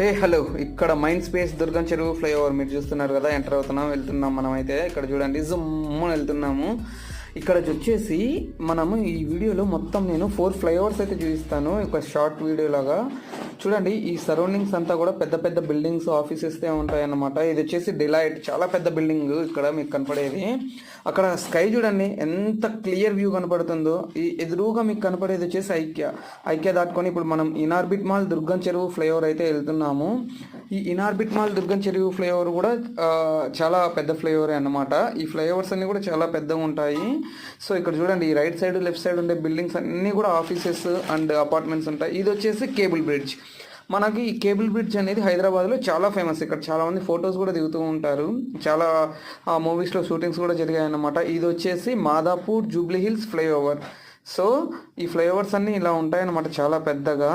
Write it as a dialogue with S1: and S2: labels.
S1: Hey hello, ఇక్కడ mind space దుర్గం చెరువు flyover మీరు చూస్తున్నారు కదా. ఎంటర్ అవుతున్నాం, వెళ్తున్నాం. మనం అయితే ఇక్కడ చూడండి, జుమ్మున వెళ్తున్నాము. ఇక్కడ వచ్చేసి మనము ఈ వీడియోలో మొత్తం నేను 4 ఫ్లైఓవర్స్ అయితే చూపిస్తాను, ఒక షార్ట్ వీడియో లాగా. చూడండి, ఈ సరౌండింగ్స్ అంతా కూడా పెద్ద పెద్ద బిల్డింగ్స్, ఆఫీసెస్ ఉంటాయన్నమాట. ఇది వచ్చేసి డిలైట్, చాలా పెద్ద బిల్డింగ్ ఇక్కడ మీకు కనపడేది. అక్కడ స్కై చూడండి ఎంత క్లియర్ వ్యూ కనపడుతుందో. ఈ ఎదురుగా మీకు కనపడేది వచ్చేసి ఐక్య దాటుకొని ఇప్పుడు మనం ఇనార్బిట్ మాల్ దుర్గం చెరువు ఫ్లైఓవర్ అయితే వెళ్తున్నాము. ఈ ఇనార్బిట్ మాల్ దుర్గం చెరువు ఫ్లైఓవర్ కూడా చాలా పెద్ద ఫ్లైఓవర్ అన్నమాట. ఈ ఫ్లైఓవర్స్ అన్ని కూడా చాలా పెద్దగా ఉంటాయి. సో ఇక్కడ చూడండి, ఈ రైట్ సైడ్ లెఫ్ట్ సైడ్ ఉండే బిల్డింగ్స్ అన్నీ కూడా ఆఫీసెస్ అండ్ అపార్ట్మెంట్స్ ఉంటాయి. ఇది వచ్చేసి కేబుల్ బ్రిడ్జ్. మనకి ఈ కేబుల్ బ్రిడ్జ్ అనేది హైదరాబాద్లో చాలా ఫేమస్. ఇక్కడ చాలామంది ఫొటోస్ కూడా దిగుతూ ఉంటారు. చాలా మూవీస్లో షూటింగ్స్ కూడా జరిగాయన్నమాట. ఇది వచ్చేసి Madhapur Jubilee hills flyover. So ఈ ఫ్లైఓవర్స్ అన్నీ ఇలా ఉంటాయన్నమాట, చాలా పెద్దగా.